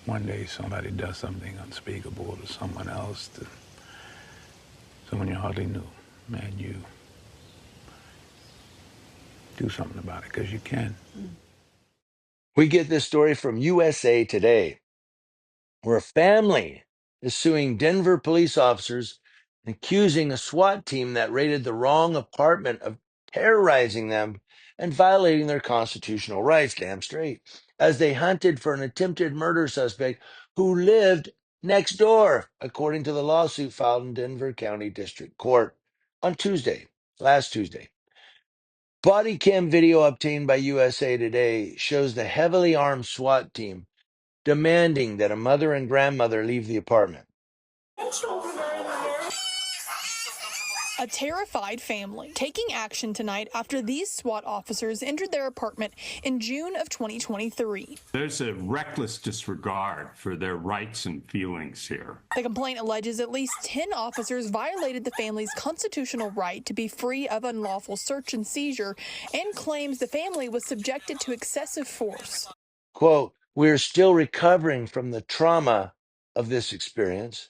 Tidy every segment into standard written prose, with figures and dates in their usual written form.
one day somebody does something unspeakable to someone else, to someone you hardly knew, and you do something about it because you can. We get this story from USA Today, where a family is suing Denver police officers, accusing a SWAT team that raided the wrong apartment of terrorizing them and violating their constitutional rights, damn straight, as they hunted for an attempted murder suspect who lived next door, according to the lawsuit filed in Denver County District Court on last Tuesday. Body cam video obtained by USA Today shows the heavily armed SWAT team demanding that a mother and grandmother leave the apartment. A terrified family taking action tonight after these SWAT officers entered their apartment in June of 2023. There's a reckless disregard for their rights and feelings here. The complaint alleges at least 10 officers violated the family's constitutional right to be free of unlawful search and seizure and claims the family was subjected to excessive force. Quote, we're still recovering from the trauma of this experience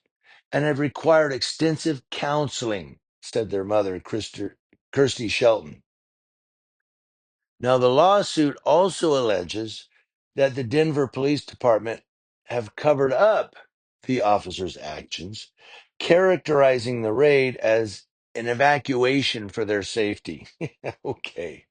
and have required extensive counseling, said their mother, Kirsty Shelton. Now, the lawsuit also alleges that the Denver Police Department have covered up the officers' actions, characterizing the raid as an evacuation for their safety. Okay.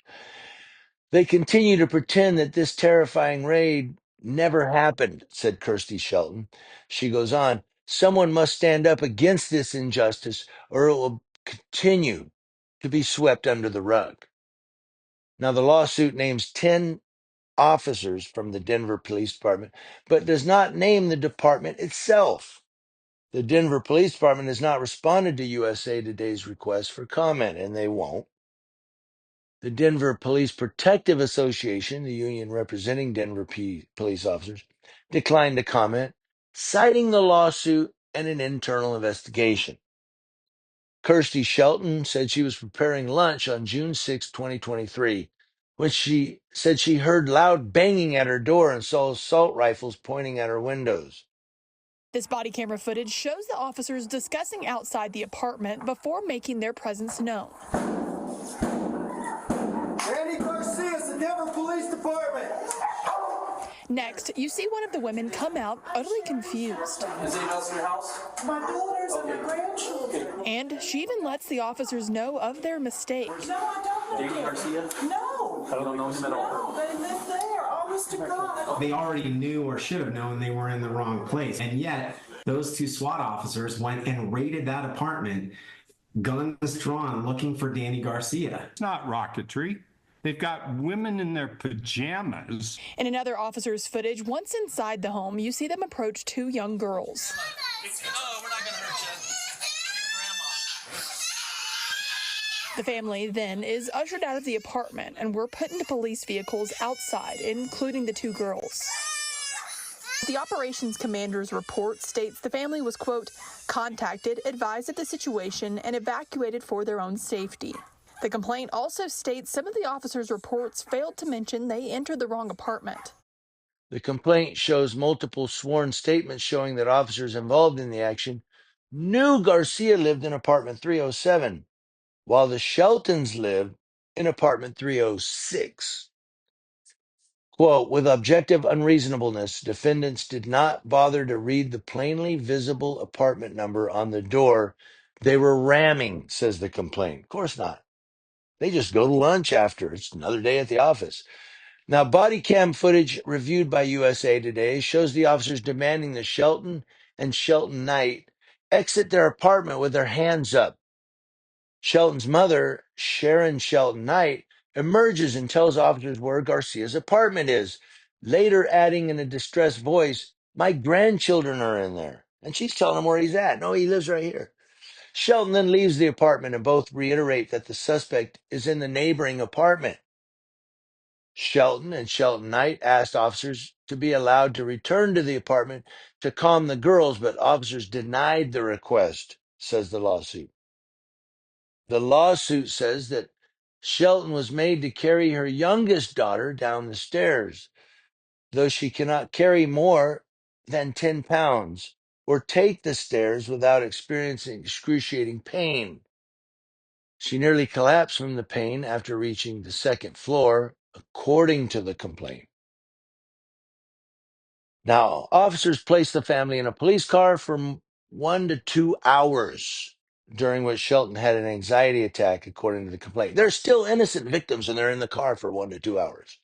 They continue to pretend that this terrifying raid never happened, said Kirsty Shelton. She goes on, someone must stand up against this injustice or it will continue to be swept under the rug. Now, the lawsuit names 10 officers from the Denver Police Department, but does not name the department itself. The Denver Police Department has not responded to USA Today's request for comment, and they won't. The Denver Police Protective Association, the union representing Denver police officers, declined to comment, citing the lawsuit and an internal investigation. Kirsty Shelton said she was preparing lunch on June 6, 2023, when she said she heard loud banging at her door and saw assault rifles pointing at her windows. This body camera footage shows the officers discussing outside the apartment before making their presence known. Andy Garcia, the Denver Police Department. Next, you see one of the women come out utterly confused. Is anyone else in your house? My daughters and my grandchildren. And she even lets the officers know of their mistake. No, I don't know. Danny Garcia? No. I don't know him at all. No, they live there. Honest to God. They already knew or should have known they were in the wrong place. And yet, those two SWAT officers went and raided that apartment, guns drawn, looking for Danny Garcia. It's not rocketry. They've got women in their pajamas. In another officer's footage, once inside the home, you see them approach two young girls. Oh, we're not going to hurt you. The family then is ushered out of the apartment and were put into police vehicles outside, including the two girls. The operations commander's report states the family was, quote, contacted, advised of the situation, and evacuated for their own safety. The complaint also states some of the officers' reports failed to mention they entered the wrong apartment. The complaint shows multiple sworn statements showing that officers involved in the action knew Garcia lived in apartment 307, while the Sheltons lived in apartment 306. Quote, with objective unreasonableness, defendants did not bother to read the plainly visible apartment number on the door they were ramming, says the complaint. Of course not. They just go to lunch after. It's another day at the office. Now, body cam footage reviewed by USA Today shows the officers demanding that Shelton and Shelton Knight exit their apartment with their hands up. Shelton's mother, Sharon Shelton Knight, emerges and tells officers where Garcia's apartment is, later adding in a distressed voice, my grandchildren are in there. And she's telling him where he's at. No, he lives right here. Shelton then leaves the apartment and both reiterate that the suspect is in the neighboring apartment. Shelton and Shelton Knight asked officers to be allowed to return to the apartment to calm the girls, but officers denied the request, says the lawsuit. The lawsuit says that Shelton was made to carry her youngest daughter down the stairs. Though she cannot carry more, than 10 pounds or take the stairs without experiencing excruciating pain. She nearly collapsed from the pain after reaching the second floor, according to the complaint. Now, officers placed the family in a police car for 1 to 2 hours, during which Shelton had an anxiety attack, according to the complaint. They're still innocent victims and they're in the car for 1 to 2 hours.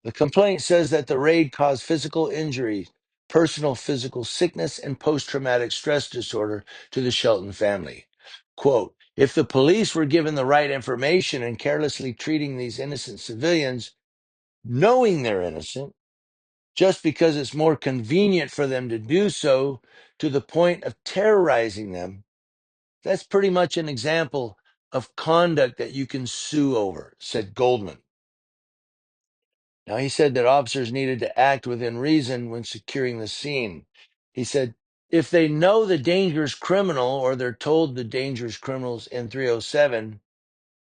The complaint says that the raid caused physical injury, personal physical sickness, and post-traumatic stress disorder to the Shelton family. Quote, if the police were given the right information and carelessly treating these innocent civilians, knowing they're innocent, just because it's more convenient for them to do so to the point of terrorizing them, that's pretty much an example of conduct that you can sue over, said Goldman. Now, he said that officers needed to act within reason when securing the scene. He said, if they know the dangerous criminal or they're told the dangerous criminal's in 307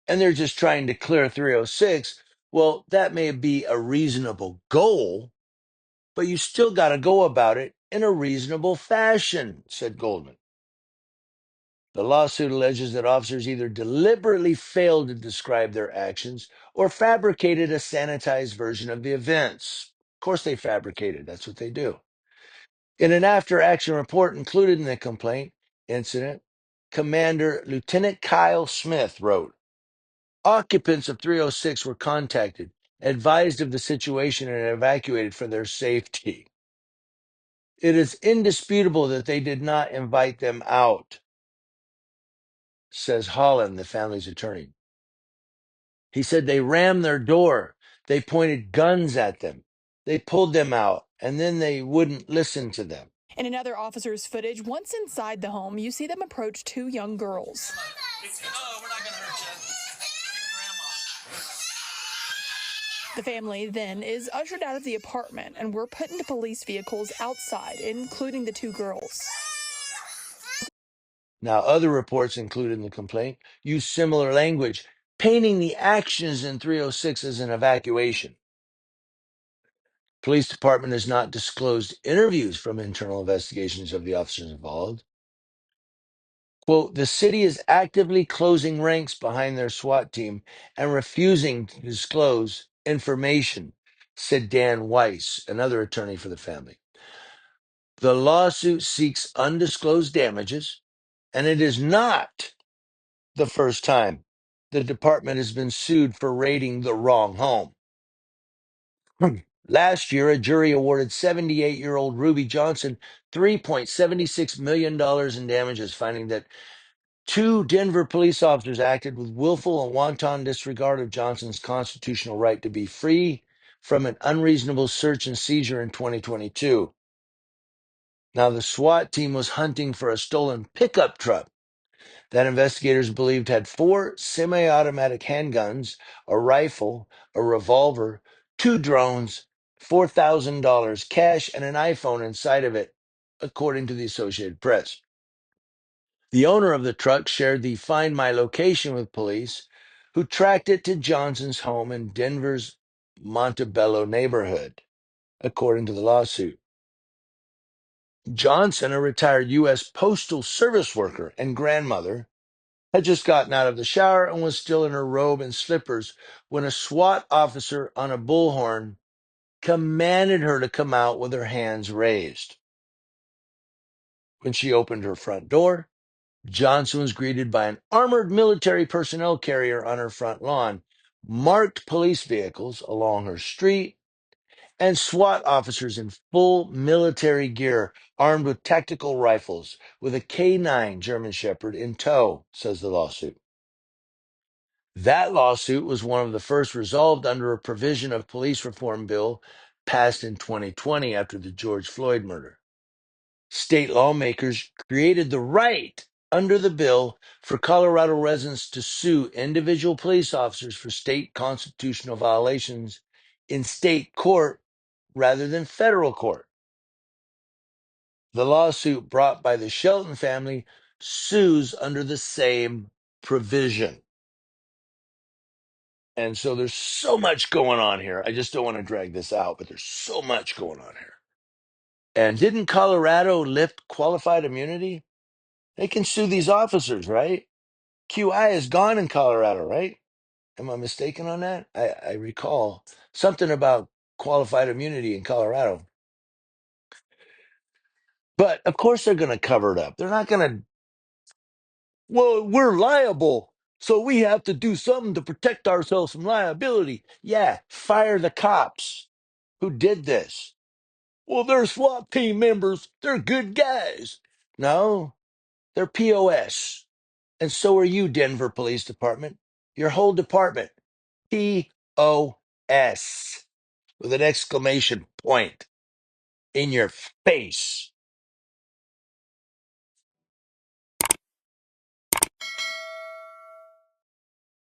and they're just trying to clear 306, well, that may be a reasonable goal, but you still got to go about it in a reasonable fashion, said Goldman. The lawsuit alleges that officers either deliberately failed to describe their actions or fabricated a sanitized version of the events. Of course, they fabricated. That's what they do. In an after action report included in the complaint incident, Commander Lieutenant Kyle Smith wrote, occupants of 306 were contacted, advised of the situation, and evacuated for their safety. It is indisputable that they did not invite them out, says Holland, the family's attorney. He said they rammed their door. They pointed guns at them. They pulled them out, and then they wouldn't listen to them. In another officer's footage, once inside the home, you see them approach two young girls. The family then is ushered out of the apartment and were put into police vehicles outside, including the two girls. Now, other reports included in the complaint use similar language, painting the actions in 306 as an evacuation. Police department has not disclosed interviews from internal investigations of the officers involved. Quote, the city is actively closing ranks behind their SWAT team and refusing to disclose information, said Dan Weiss, another attorney for the family. The lawsuit seeks undisclosed damages, and it is not the first time the department has been sued for raiding the wrong home. Last year, a jury awarded 78-year-old Ruby Johnson $3.76 million in damages, finding that two Denver police officers acted with willful and wanton disregard of Johnson's constitutional right to be free from an unreasonable search and seizure in 2022. Now, the SWAT team was hunting for a stolen pickup truck that investigators believed had 4 semi-automatic handguns, a rifle, a revolver, 2 drones, $4,000 cash, and an iPhone inside of it, according to the Associated Press. The owner of the truck shared the Find My location with police, who tracked it to Johnson's home in Denver's Montebello neighborhood, according to the lawsuit. Johnson, a retired U.S. Postal Service worker and grandmother, had just gotten out of the shower and was still in her robe and slippers when a SWAT officer on a bullhorn commanded her to come out with her hands raised. When she opened her front door, Johnson was greeted by an armored military personnel carrier on her front lawn, marked police vehicles along her street, and SWAT officers in full military gear, armed with tactical rifles, with a K9 German Shepherd in tow, says the lawsuit. That lawsuit was one of the first resolved under a provision of police reform bill passed in 2020 after the George Floyd murder. State lawmakers created the right under the bill for Colorado residents to sue individual police officers for state constitutional violations in state court rather than federal court. The lawsuit brought by the Shelton family sues under the same provision. And so there's so much going on here. I just don't want to drag this out, but there's so much going on here. And didn't Colorado lift qualified immunity? They can sue these officers, right? QI is gone in Colorado, right? Am I mistaken on that? I recall something about qualified immunity in Colorado. But of course they're going to cover it up. They're not going to, well, we're liable. So we have to do something to protect ourselves from liability. Yeah, fire the cops who did this. Well, they're SWAT team members. They're good guys. No, they're POS. And so are you, Denver Police Department. Your whole department. POS with an exclamation point in your face.